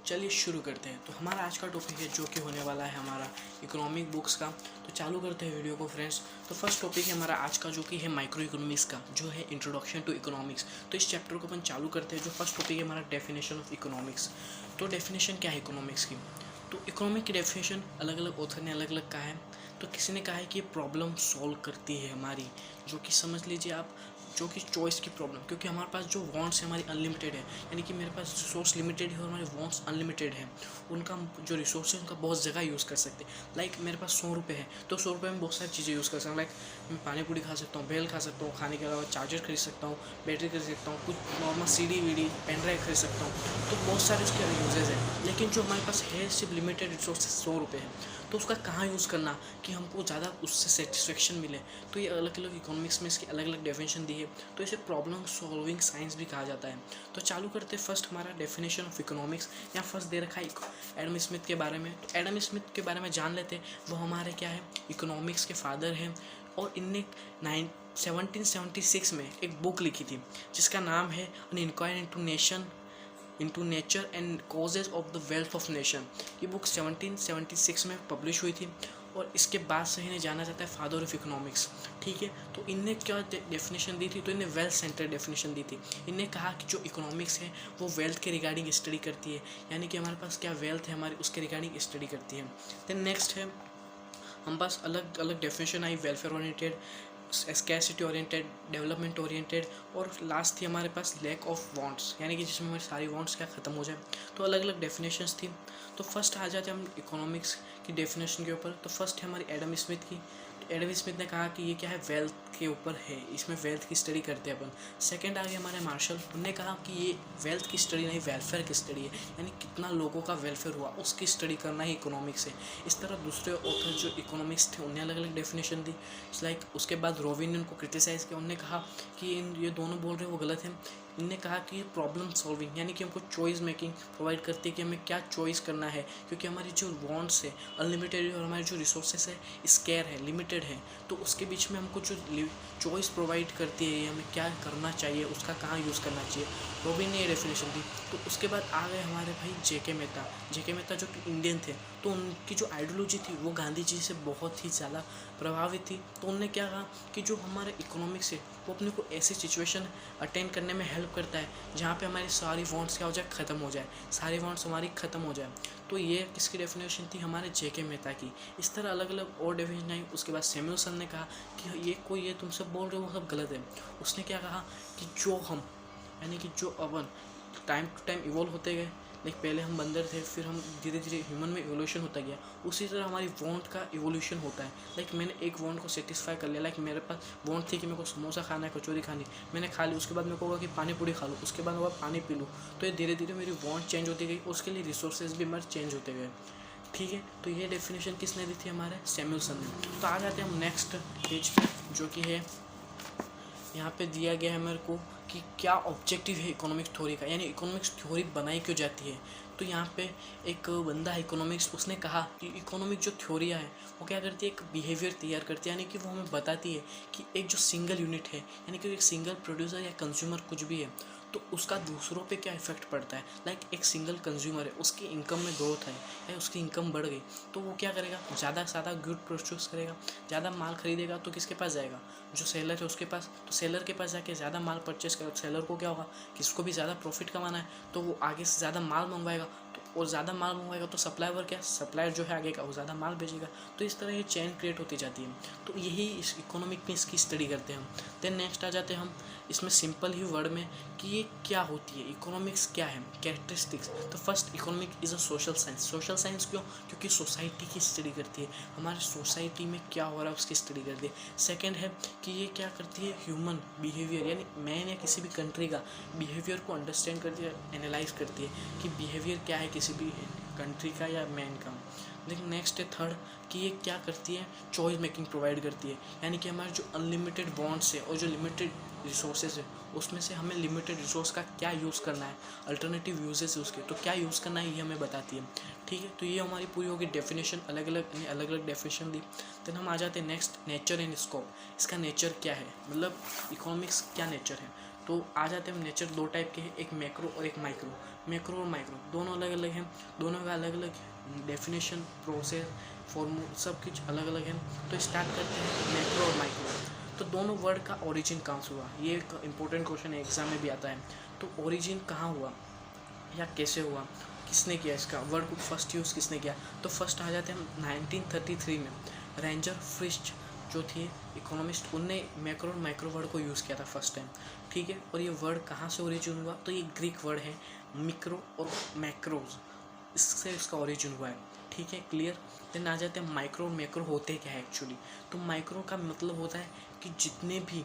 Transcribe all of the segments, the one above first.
चलिए शुरू करते हैं। तो हमारा आज का टॉपिक है जो कि होने वाला है हमारा इकोनॉमिक बुक्स का। तो चालू करते हैं वीडियो को फ्रेंड्स। तो फर्स्ट टॉपिक है हमारा आज का जो कि है माइक्रो इकोनॉमिक्स का, जो है इंट्रोडक्शन टू इकोनॉमिक्स। तो इस चैप्टर को अपन चालू करते हैं। जो फर्स्ट टॉपिक है हमारा डेफिनेशन ऑफ इकोनॉमिक्स। तो डेफिनेशन क्या है इकोनॉमिक्स की? तो इकोनॉमिक की डेफिनेशन अलग अलग ऑथर ने अलग अलग कहा है। तो किसी ने कहा है कि ये प्रॉब्लम सॉल्व करती है हमारी, जो कि समझ लीजिए आप, जो कि चॉइस की प्रॉब्लम, क्योंकि हमारे पास जो वांट्स है हमारी अनलिमिटेड है, यानी कि मेरे पास रिसोर्स लिमिटेड है और हमारे वांट्स अनलिमिटेड है। उनका जो रिसोर्स है उनका बहुत जगह यूज़ कर सकते हैं। लाइक मेरे पास 100 रुपये है तो 100 रुपये में बहुत सारी चीज़ें यूज़ कर सकता हूँ। लाइक मैं पानी पूरी खा सकता हूँ, भेल खा सकता हूँ, खाने के अलावा चार्जर खरीद सकता हूँ, बैटरी खरीद सकता हूँ, कुछ normal CD VD pen drive खरीद सकता हूँ। तो बहुत सारे उसके यूजेज़ हैं। लेकिन जो हमारे पास है सिर्फ लिमिटेड रिसोर्सेज 100 रुपये है, तो उसका कहाँ यूज़ करना कि हमको ज़्यादा उससे सेटिस्फेक्शन मिले। तो ये अलग अलग इकोनॉमिक्स में इसकी अलग अलग डेफिनेशन दी है। तो इसे प्रॉब्लम सॉल्विंग साइंस भी कहा जाता है। तो चालू करते फर्स्ट हमारा डेफिनेशन ऑफ इकोनॉमिक्स। यहाँ फर्स्ट दे रखा है एडम स्मिथ के बारे में। तो एडम स्मिथ के बारे में जान लेते हैं। वो हमारे क्या है, इकोनॉमिक्स के फादर हैं। और इनने 1776 में एक बुक लिखी थी जिसका नाम है an inquiry into nature and causes of the wealth of nation. ये बुक 1776 में पब्लिश हुई थी और इसके बाद से इन्हें जाना जाता है फादर ऑफ इकोनॉमिक्स। ठीक है, तो इनने क्या डेफिनेशन दी थी? तो इन्हें वेल्थ सेंटर डेफिनेशन दी थी। इनने कहा कि जो इकोनॉमिक्स है वो वेल्थ के रिगार्डिंग स्टडी करती है, यानी कि हमारे पास क्या वेल्थ है हमारी, उसके रिगार्डिंग स्टडी करती है। देन नेक्स्ट है हम पास अलग अलग डेफिनेशन आई, welfare oriented, scarcity oriented, development oriented, और लास्ट थी हमारे पास लैक ऑफ वांट्स, यानी कि जिसमें हमारे सारी वांट्स क्या ख़त्म हो जाए। तो अलग अलग डेफिनेशंस थी। तो फर्स्ट आ जाते हैं हम इकोनॉमिक्स की डेफिनेशन के ऊपर। तो फर्स्ट है हमारी एडम स्मिथ की। तो एडम स्मिथ ने कहा कि ये क्या है, वेल्थ के ऊपर है, इसमें वेल्थ की स्टडी करते हैं अपन। सेकंड आ गया हमारे मार्शल। उन्होंने कहा कि ये वेल्थ की स्टडी नहीं, वेलफेयर की स्टडी है, यानी कितना लोगों का वेलफेयर हुआ उसकी स्टडी करना ही इकोनॉमिक्स है। इस तरह दूसरे ऑथर जो इकोनॉमिक्स थे उन्हें अलग अलग डेफिनेशन दी। लाइक उसके बाद रोविन ने उनको क्रिटिसाइज़ किया। उन्होंने कहा कि ये दोनों बोल रहे हैं वो गलत है। इनने कहा कि प्रॉब्लम सॉल्विंग, यानी कि हमको चॉइस मेकिंग प्रोवाइड करती है कि हमें क्या चॉइस करना है, क्योंकि हमारी जो वांट्स है अनलिमिटेड है और हमारी जो रिसोर्सेस है स्केयर है, लिमिटेड है। तो उसके बीच में हमको जो चॉइस प्रोवाइड करती है हमें क्या करना चाहिए, उसका कहाँ यूज़ करना चाहिए, रोबिन ने ये डेफिनेशन दी। तो उसके बाद आ गए हमारे भाई जेके मेहता। जेके मेहता जो कि इंडियन थे, तो उनकी जो आइडियोलॉजी थी वो गांधी जी से बहुत ही ज़्यादा प्रभावित थी। तो उन्होंने क्या कहा कि जो हमारे इकोनॉमिक्स है वो अपने को ऐसी सिचुएशन अटेंड करने में हेल्प करता है जहाँ पे हमारी सारी वांट्स क्या हो जाए, ख़त्म हो जाए, सारी वांट्स हमारी ख़त्म हो जाए। तो ये किसकी डेफिनेशन थी? हमारे जेके मेहता की। इस तरह अलग अलग और डेफिनेशन आई। उसके बाद सैमुअलसन ने कहा कि ये तुम सब बोल रहे हो वो सब गलत है। उसने क्या कहा कि जो हम, यानी कि जो अपन टाइम टू टाइम इवॉल्व होते गए, लाइक पहले हम बंदर थे, फिर हम धीरे धीरे ह्यूमन में इवोल्यूशन होता गया, उसी तरह हमारी वांट का इवोल्यूशन होता है। लाइक मैंने एक वांट को सेटिस्फाई कर लिया। लाइक मेरे पास वांट थी कि मेरे को समोसा खाना है, कचौरी खानी, मैंने खा ली। उसके बाद मेरे को होगा कि पानी पूरी खा लूँ, उसके बाद होगा पानी पी लूँ। तो ये धीरे धीरे मेरी वांट चेंज होती गई, उसके लिए रिसोर्सेज भी हमारे चेंज होते गए। ठीक है, तो ये डेफिनेशन किसने दी थी? हमारे सैमुअलसन ने। तो आ जाते हैं हम नेक्स्ट पेज पे, जो कि है यहाँ पे दिया गया है मेरे को कि क्या ऑब्जेक्टिव है इकोनॉमिक्स थ्योरी का, यानी इकोनॉमिक्स थ्योरी बनाई क्यों जाती है। तो यहाँ पे एक बंदा है इकोनॉमिक्स, उसने कहा कि इकोनॉमिक जो थ्योरियाँ है वो क्या करती है, एक बिहेवियर तैयार करती है, यानी कि वो हमें बताती है कि एक जो सिंगल यूनिट है, यानी कि एक सिंगल प्रोड्यूसर या कंज्यूमर कुछ भी है, तो उसका दूसरों पे क्या इफेक्ट पड़ता है। लाइक एक सिंगल कंज्यूमर है, उसकी इनकम में ग्रोथ है या उसकी इनकम बढ़ गई, तो वो क्या करेगा, ज़्यादा से ज़्यादा गुड प्रोड्यूस करेगा, ज़्यादा माल खरीदेगा। तो किसके पास जाएगा? जो सेलर है उसके पास। तो सेलर के पास जाके ज़्यादा माल परचेस करेगा। सेलर को क्या होगा कि इसको भी ज़्यादा प्रॉफिट कमाना है, तो वो आगे से ज़्यादा माल मंगवाएगा। तो और ज़्यादा माल मंगवाएगा तो सप्लायर क्या, सप्लायर जो है आगे का वो ज़्यादा माल बेचेगा। तो इस तरह ये चेन क्रिएट होती जाती है। तो यही इस इकोनॉमिक में इसकी स्टडी करते हैं हम। देन नेक्स्ट आ जाते हैं हम इसमें सिंपल ही वर्ड में कि ये क्या होती है, इकोनॉमिक्स क्या है, कैरेक्टरिस्टिक्स। तो first, economic is a social science. Social science क्यों? क्योंकि सोसाइटी की स्टडी करती है, हमारे सोसाइटी में क्या हो रहा है उसकी स्टडी करती है। सेकेंड है कि ये क्या करती है, ह्यूमन बिहेवियर, यानी मैन या किसी भी कंट्री का बिहेवियर को अंडरस्टैंड करती है, एनालाइज करती है कि बिहेवियर क्या है किसी भी कंट्री का या मैन का। लेकिन नेक्स्ट है थर्ड कि ये क्या करती है, चॉइस मेकिंग प्रोवाइड करती है, यानी कि हमारे जो अनलिमिटेड बॉन्ड्स है और जो लिमिटेड रिसोर्सेज है उसमें से हमें लिमिटेड रिसोर्स का क्या यूज़ करना है, अल्टरनेटिव यूजेस है उसके, तो क्या यूज़ करना है ये हमें बताती है। ठीक है, तो ये हमारी पूरी होगी डेफिनेशन, अलग अलग डेफिनेशन दी। देन हम आ जाते हैं नेक्स्ट, नेचर एंड स्कोप। इसका नेचर क्या है, मतलब इकोनॉमिक्स क्या नेचर है। तो आ जाते हैं हम नेचर दो टाइप के हैं, एक मैक्रो और एक माइक्रो। मैक्रो और माइक्रो दोनों अलग अलग हैं, दोनों का अलग अलग डेफिनेशन, प्रोसेस, फॉर्मूल सब कुछ अलग अलग है। तो स्टार्ट करते हैं मैक्रो और माइक्रो। तो दोनों वर्ड का ओरिजिन कहाँ से हुआ, ये एक इम्पोर्टेंट क्वेश्चन एग्जाम में भी आता है। तो ओरिजिन कहाँ हुआ या कैसे हुआ, किसने किया, इसका वर्ड को फर्स्ट यूज़ किसने किया। तो फर्स्ट आ जाते हैं हम 1933 में, रेंजर फ्रिस्ट जो थे इकोनॉमिस्ट, उनने मैक्रो और माइक्रो वर्ड को यूज़ किया था फर्स्ट टाइम। ठीक है, और ये वर्ड कहाँ से ओरिजिन हुआ, तो ये ग्रीक वर्ड है मिक्रो और मैक्रोज, इससे इसका ओरिजिन हुआ है। ठीक है, क्लियर। देन आ जाते हैं माइक्रो और मैक्रो होते क्या है एक्चुअली। तो माइक्रो का मतलब होता है कि जितने भी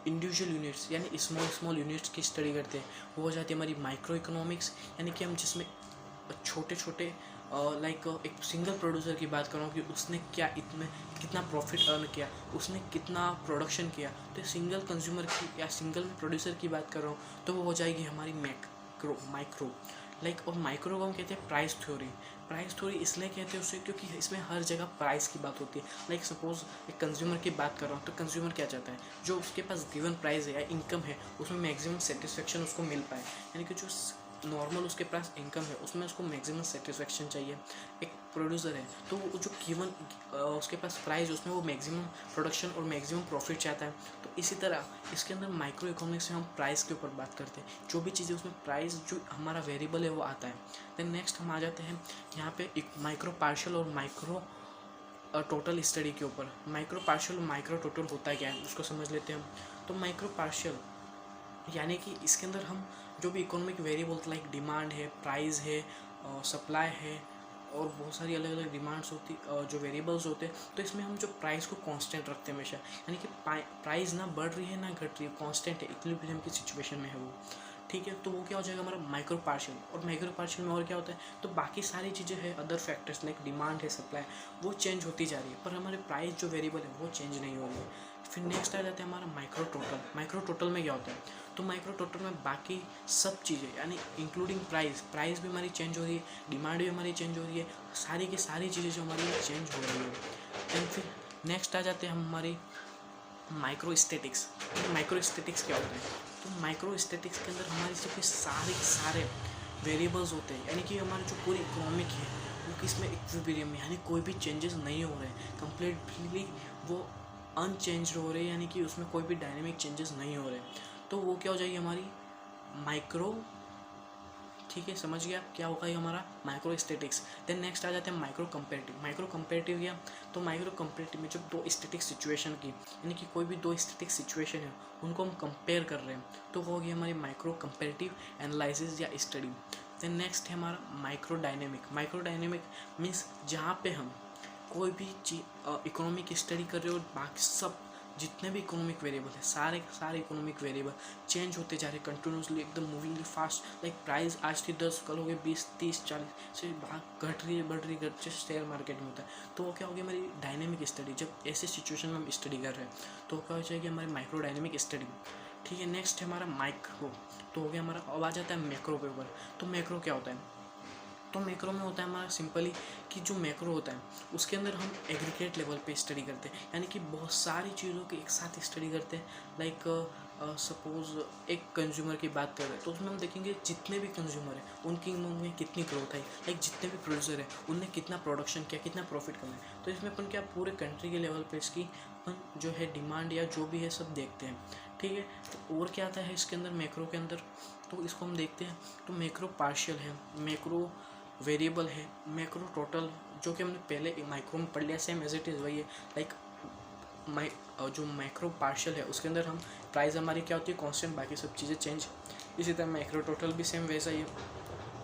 इंडिविजुअल यूनिट्स यानी स्मॉल स्मॉल यूनिट्स की स्टडी करते हैं वो हो जाती है हमारी माइक्रो इकोनॉमिक्स, यानी कि हम जिसमें छोटे छोटे लाइक एक सिंगल प्रोड्यूसर की बात कर रहा हूँ कि उसने क्या इतने कितना प्रॉफिट अर्न किया, उसने कितना प्रोडक्शन किया। तो सिंगल कंज्यूमर की या सिंगल प्रोड्यूसर की बात कर रहा हूँ तो वो हो जाएगी हमारी मैक्रो माइक्रो। लाइक और माइक्रो को हम कहते हैं प्राइस थ्योरी। प्राइस थ्योरी इसलिए कहते हैं उसे क्योंकि इसमें हर जगह प्राइस की बात होती है। लाइक सपोज एक कंज्यूमर की बात कर रहा हूँ तो कंज्यूमर क्या चाहता है, जो उसके पास गिवन प्राइस है या इनकम है उसमें मैक्सिमम सेटिस्फेक्शन उसको मिल पाए, यानी कि जो नॉर्मल उसके पास इनकम है उसमें उसको मैक्सिमम सेटिस्फेक्शन चाहिए। एक प्रोड्यूसर है तो वो जो गिवन उसके पास प्राइस है उसमें वो मैक्सिमम प्रोडक्शन और मैक्सिमम प्रॉफिट चाहता है। तो इसी तरह इसके अंदर माइक्रो इकोनॉमिक्स में हम प्राइस के ऊपर बात करते हैं, जो भी चीज़ें उसमें प्राइस जो हमारा वेरिएबल है वो आता है। देन नेक्स्ट हम आ जाते हैं यहाँ पे एक माइक्रो पार्शियल और माइक्रो टोटल स्टडी के ऊपर। माइक्रो पार्शियल और माइक्रो टोटल होता क्या है उसको समझ लेते हैं हम। तो माइक्रो पार्शियल यानी कि इसके अंदर हम जो भी इकोनॉमिक वेरिएबल लाइक डिमांड है, प्राइस है, सप्लाई है और बहुत सारी अलग अलग डिमांड्स होती जो वेरिएबल्स होते हैं, तो इसमें हम जो प्राइस को कांस्टेंट रखते हैं हमेशा, यानी कि प्राइस ना बढ़ रही है ना घट रही है, कांस्टेंट है, इक्विलिब्रियम की सिचुएशन में है वो। ठीक है, तो वो क्या हो जाएगा हमारा माइक्रो पार्शियल। और माइक्रो पार्शियल में और क्या होता है, तो बाकी सारी चीज़ें हैं, अदर फैक्टर्स लाइक डिमांड है, सप्लाई, वो चेंज होती जा रही है पर हमारे प्राइस जो वेरिएबल है वो चेंज नहीं हो रही है। फिर नेक्स्ट आ जाता है हमारा माइक्रो टोटल। माइक्रो टोटल में क्या होता है, तो माइक्रो टोटल में बाकी सब चीज़ें यानी इंक्लूडिंग प्राइस भी हमारी चेंज हो रही है, डिमांड भी हमारी चेंज हो रही है, सारी की सारी चीज़ें जो हमारी चेंज हो रही है। एंड फिर नेक्स्ट आ जाते हैं हम हमारी माइक्रो स्टैटिक्स। माइक्रो स्टैटिक्स क्या होता है, तो माइक्रो स्टैटिक्स के अंदर हमारे जो कि सारे वेरिएबल्स होते हैं, यानी कि हमारी जो पूरी इकोनॉमिक है वो किसमें इक्विलिब्रियम में, यानी कोई भी चेंजेस नहीं हो रहे हैं, कंप्लीटली वो अनचेंज हो रहे हैं, यानी कि उसमें कोई भी डायनेमिक चेंजेस नहीं हो रहे। तो वो क्या हो जाएगी हमारी माइक्रो। ठीक है, समझ गया क्या होगा ये हमारा माइक्रो स्टैटिक्स। देन नेक्स्ट आ जाते हैं माइक्रो कंपेरेटिव। माइक्रो कंपेरेटिव क्या, तो माइक्रो कंपेरेटिव में जब दो स्टैटिक सिचुएशन की, यानी कि कोई भी दो स्टैटिक सिचुएशन है उनको हम कंपेयर कर रहे हैं, तो वो होगी हमारी माइक्रो कंपेरेटिव एनालिसिस या स्टडी। देन नेक्स्ट है हमारा micro dynamic. Micro dynamic means जहाँ पे हम कोई भी चीज इकोनॉमिक स्टडी कर रहे हो, बाकी सब जितने भी इकोनॉमिक वेरिएबल है सारे इकोनॉमिक वेरिएबल चेंज होते जा रहे हैं कंटिन्यूसली, एकदम मूविंगली फास्ट। लाइक प्राइस आज थी 10, कल हो गए 20, 30, 40 से भाग घट रही है, बढ़ रही है, जैसे शेयर मार्केट में होता है। तो वो क्या होगी हमारी डायनेमिक स्टडी। जब ऐसे सिचुएशन में हम स्टडी कर रहे हैं तो क्या हो जाएगी हमारी माइक्रो डायनेमिक स्टडी। ठीक है, नेक्स्ट है हमारा माइक्रो, तो हो गया हमारा। अब आ जाता है मैक्रो पे ऊपर। तो मैक्रो क्या होता है, तो मैक्रो में होता है हमारा सिंपली कि जो मैक्रो होता है उसके अंदर हम एग्रीगेट लेवल पे स्टडी करते हैं, यानी कि बहुत सारी चीज़ों की एक साथ स्टडी करते हैं। लाइक सपोज एक कंज्यूमर की बात कर रहे हैं तो उसमें हम देखेंगे जितने भी कंज्यूमर है उनकी इनकम में कितनी ग्रोथ आई, लाइक जितने भी प्रोड्यूसर है उनने कितना प्रोडक्शन किया, कितना प्रॉफिट कमाया। तो इसमें अपन क्या पूरे कंट्री के लेवल पे इसकी अपन जो है डिमांड या जो भी है सब देखते हैं। ठीक है, तो और क्या आता है इसके अंदर मैक्रो के अंदर, तो इसको हम देखते हैं। तो मैक्रो पार्शियल है, मैक्रो वेरिएबल है, मैक्रो टोटल जो कि हमने पहले माइक्रो में पढ़ लिया, सेम एज इट इज़ वही है। लाइक जो माइक्रो पार्शियल है उसके अंदर हम प्राइस हमारी क्या होती है कांस्टेंट, बाकी सब चीज़ें चेंज। इसी तरह मैक्रो टोटल भी सेम वैसा ही है,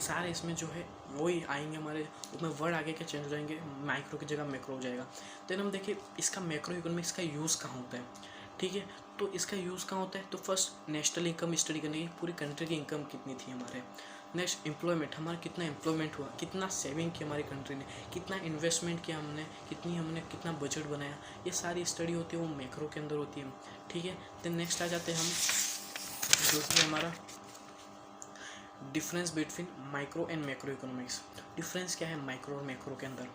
सारे इसमें जो है वही आएंगे हमारे, उसमें वर्ड आगे के चेंज हो जाएंगे, माइक्रो की जगह मैक्रो हो जाएगा। तो हम देखिए इसका मैक्रो इकोनॉमिक्स का यूज़ कहाँ होता है। ठीक है, तो इसका यूज़ कहाँ होता है, तो फर्स्ट नेशनल इनकम स्टडी करने की, पूरी कंट्री की इनकम कितनी थी हमारे। नेक्स्ट एम्प्लॉयमेंट, हमारा कितना एम्प्लॉयमेंट हुआ, कितना सेविंग किया हमारी कंट्री ने, कितना इन्वेस्टमेंट किया हमने, हमने कितना बजट बनाया, ये सारी स्टडी होती है वो मैक्रो के अंदर होती है। ठीक है, देन नेक्स्ट आ जाते हैं हम दूसरे हमारा difference between micro and macro economics. Difference क्या है माइक्रो और मैक्रो के अंदर,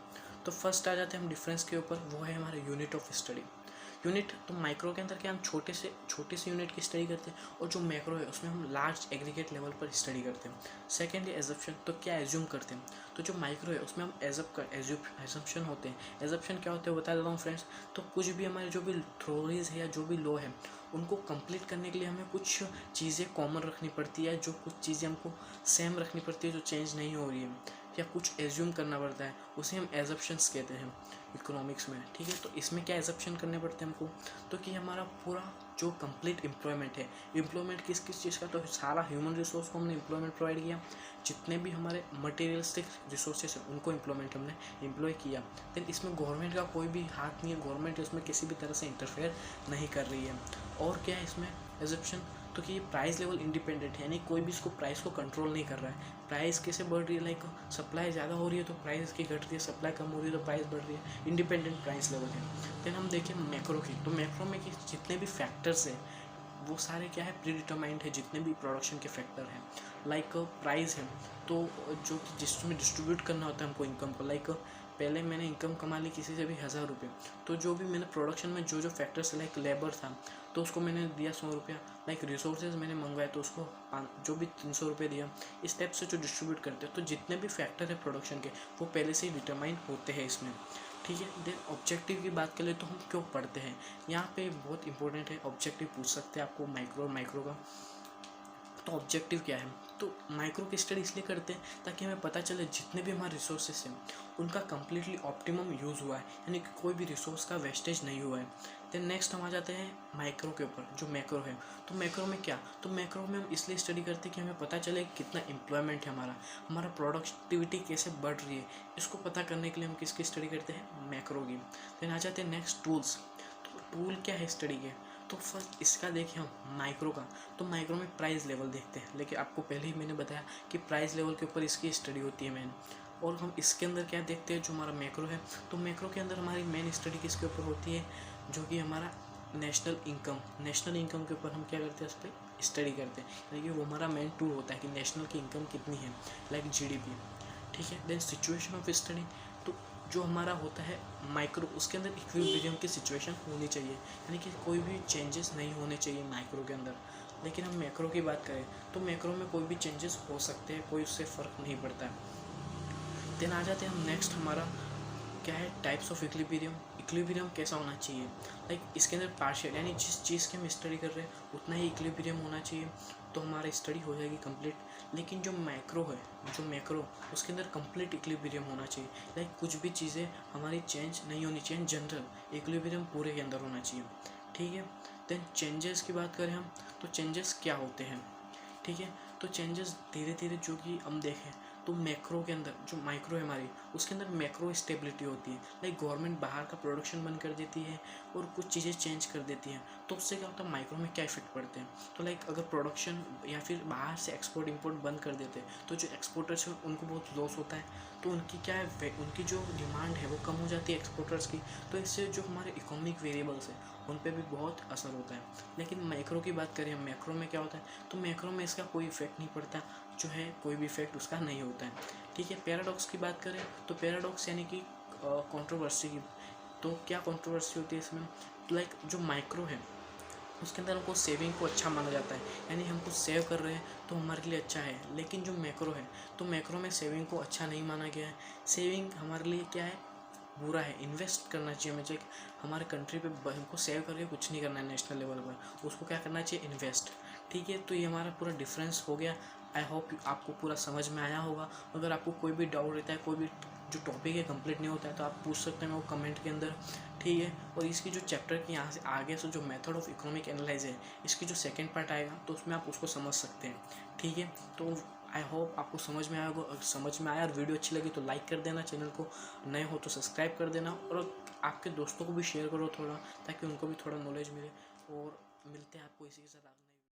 तो फर्स्ट आ जाते हैं हम डिफरेंस के ऊपर, वो है हमारा यूनिट ऑफ स्टडी। यूनिट, तो माइक्रो के अंदर क्या हम छोटे से यूनिट की स्टडी करते हैं, और जो मैक्रो है उसमें हम लार्ज एग्रीगेट लेवल पर स्टडी करते हैं। सेकेंडली एजम्पशन, तो क्या एज्यूम करते हैं, तो जो माइक्रो है उसमें हम एजम्पशन होते हैं। एजम्पशन क्या होते हैं बता देता हूँ फ्रेंड्स। तो कुछ भी हमारे जो भी थ्योरीज है या जो भी लॉ है उनको कंप्लीट करने के लिए हमें कुछ चीज़ें कॉमन रखनी पड़ती है, जो कुछ चीज़ें हमको सेम रखनी पड़ती है जो चेंज नहीं हो रही है, या कुछ एज्यूम करना पड़ता है, उसे हम एजम्पशंस कहते हैं इकोनॉमिक्स में। ठीक है, तो इसमें क्या एजम्पशन करने पड़ते हैं हमको, तो कि हमारा पूरा जो कंप्लीट एम्प्लॉयमेंट है, एम्प्लॉयमेंट किस किस चीज़ का, तो सारा ह्यूमन रिसोर्स को हमने एम्प्लॉयमेंट प्रोवाइड किया, जितने भी हमारे मटेरियलिस्टिक रिसोर्सेज हैं उनको एम्प्लॉयमेंट हमने एम्प्लॉय किया। देन इसमें गवर्नमेंट का कोई भी हाथ नहीं है, गवर्नमेंट इसमें किसी भी तरह से इंटरफेयर नहीं कर रही है। और क्या है इसमें एजम्पशन, तो कि ये प्राइस लेवल इंडिपेंडेंट है, यानी कोई भी इसको प्राइस को कंट्रोल नहीं कर रहा है। प्राइस कैसे बढ़ रही है, लाइक सप्लाई ज़्यादा हो रही है तो प्राइस की घट रही है, सप्लाई कम हो रही है तो प्राइस बढ़ रही है, इंडिपेंडेंट प्राइस लेवल है। देन हम देखें मैक्रो की, तो मैक्रो में कि जितने भी फैक्टर्स हैं वो सारे क्या है प्रीडिटरमाइंड है, जितने भी प्रोडक्शन के फैक्टर हैं। लाइक प्राइस है, तो जो जिसमें डिस्ट्रीब्यूट करना होता है हमको इनकम को, लाइक पहले मैंने इनकम कमा ली किसी से भी 1000 रुपये, तो जो भी मैंने प्रोडक्शन में जो फैक्टर्स, लाइक लेबर था तो उसको मैंने दिया 100 रुपया, लाइक रिसोर्सेज मैंने मंगवाए तो उसको जो भी 300 रुपये दिया। इस टाइप से जो डिस्ट्रीब्यूट करते हैं, तो जितने भी फैक्टर है प्रोडक्शन के वो पहले से ही डिटरमाइन होते हैं इसमें। ठीक है, देन ऑब्जेक्टिव की बात करें तो हम क्यों पढ़ते हैं, यहाँ पे बहुत इंपॉर्टेंट है, ऑब्जेक्टिव पूछ सकते हैं आपको माइक्रो का। तो ऑब्जेक्टिव क्या है, तो माइक्रो की स्टडी इसलिए करते हैं ताकि हमें पता चले जितने भी हमारे रिसोर्सेस हैं उनका कम्प्लीटली ऑप्टिमम यूज़ हुआ है, यानी कि कोई भी रिसोर्स का वेस्टेज नहीं हुआ है। देन नेक्स्ट हम आ जाते हैं माइक्रो के ऊपर, जो मैक्रो है। तो मैक्रो में क्या, तो मैक्रो में हम इसलिए स्टडी करते हैं कि हमें पता चले कितना एम्प्लॉयमेंट है हमारा प्रोडक्टिविटी कैसे बढ़ रही है, इसको पता करने के लिए हम किसकी स्टडी करते हैं, मैक्रो की। देन आ जाते हैं नेक्स्ट टूल्स। तो टूल क्या है स्टडी के, तो फर्स्ट इसका देखें हम माइक्रो का, तो माइक्रो में प्राइस लेवल देखते हैं, लेकिन आपको पहले ही मैंने बताया कि प्राइस लेवल के ऊपर इसकी स्टडी होती है मेन। और हम इसके अंदर क्या देखते हैं, जो हमारा मैक्रो है, तो मैक्रो के अंदर हमारी मेन स्टडी किसके ऊपर होती है, जो कि हमारा नेशनल इनकम के ऊपर हम क्या करते हैं, उस पर स्टडी करते हैं, यानी कि वो हमारा मेन टूल होता है कि नेशनल की इनकम कितनी है, लाइक GDP। ठीक है, देन सिचुएशन ऑफ स्टडी, तो जो हमारा होता है माइक्रो, उसके अंदर इक्विलिब्रियम की सिचुएशन होनी चाहिए, यानी कि कोई भी चेंजेस नहीं होने चाहिए माइक्रो के अंदर। लेकिन हम मैक्रो की बात करें तो मैक्रो में कोई भी चेंजेस हो सकते हैं, कोई उससे फ़र्क नहीं पड़ता है। देन आ जाते हैं हम नेक्स्ट, हमारा क्या है टाइप्स ऑफ इक्विलिब्रियम कैसा होना चाहिए, लाइक इसके अंदर पार्शियल, यानी जिस चीज़ की हम स्टडी कर रहे हैं उतना ही इक्विलिब्रियम होना चाहिए, तो हमारी स्टडी हो जाएगी कंप्लीट। लेकिन जो मैक्रो उसके अंदर कंप्लीट इक्विलिब्रियम होना चाहिए, लाइक कुछ भी चीज़ें हमारी चेंज नहीं होनी चाहिए, जनरल इक्विलिब्रियम पूरे के अंदर होना चाहिए। ठीक है, देन चेंजेस की बात करें हम, तो चेंजेस क्या होते हैं, ठीक है, तो चेंजेस धीरे धीरे जो कि हम देखें तो मैक्रो के अंदर, जो माइक्रो है हमारी, उसके अंदर मैक्रो स्टेबिलिटी होती है, लाइक गवर्नमेंट बाहर का प्रोडक्शन बंद कर देती है और कुछ चीज़ें चेंज कर देती हैं, तो उससे क्या होता है माइक्रो में क्या इफेक्ट पड़ते हैं, तो लाइक अगर प्रोडक्शन या फिर बाहर से एक्सपोर्ट इंपोर्ट बंद कर देते हैं तो जो एक्सपोर्टर्स हैं उनको बहुत लॉस होता है, तो उनकी क्या है, उनकी जो डिमांड है वो कम हो जाती है एक्सपोर्टर्स की, तो इससे जो हमारे इकोनॉमिक वेरिएबल्स हैं उन पे भी बहुत असर होता है। लेकिन मैक्रो की बात करें, मैक्रो में क्या होता है, तो मैक्रो में इसका कोई इफेक्ट नहीं पड़ता, जो है कोई भी इफेक्ट उसका नहीं होता है। ठीक है, पैराडॉक्स की बात करें तो पैराडॉक्स यानी कि कंट्रोवर्सी की, तो क्या कंट्रोवर्सी होती है इसमें, लाइक जो माइक्रो है उसके अंदर हमको सेविंग को अच्छा माना जाता है, यानी हम कुछ सेव कर रहे हैं तो हमारे लिए अच्छा है। लेकिन जो मैक्रो है, तो मैक्रो में सेविंग को अच्छा नहीं माना गया है, सेविंग हमारे लिए क्या है, बुरा है, इन्वेस्ट करना चाहिए मुझे, हमारे कंट्री पे हमको सेव करके कुछ नहीं करना है नेशनल लेवल पर, उसको क्या करना चाहिए, इन्वेस्ट। ठीक है, तो ये हमारा पूरा डिफरेंस हो गया। आई होप आपको पूरा समझ में आया होगा। अगर आपको कोई भी डाउट रहता है, कोई भी जो टॉपिक है कंप्लीट नहीं होता है, तो आप पूछ सकते हैं वो कमेंट के अंदर। ठीक है, और इसकी जो चैप्टर की यहाँ से आगे से जो मेथड ऑफ इकोनॉमिक एनालाइज है, इसकी जो सेकंड पार्ट आएगा तो उसमें आप उसको समझ सकते हैं। ठीक है, तो आई होप आपको समझ में आया होगा। अगर समझ में आया और वीडियो अच्छी लगी तो लाइक कर देना, चैनल को नए हो तो सब्सक्राइब कर देना, और आपके दोस्तों को भी शेयर करो थोड़ा, ताकि उनको भी थोड़ा नॉलेज मिले। और मिलते हैं आपको इसी के साथ आगे।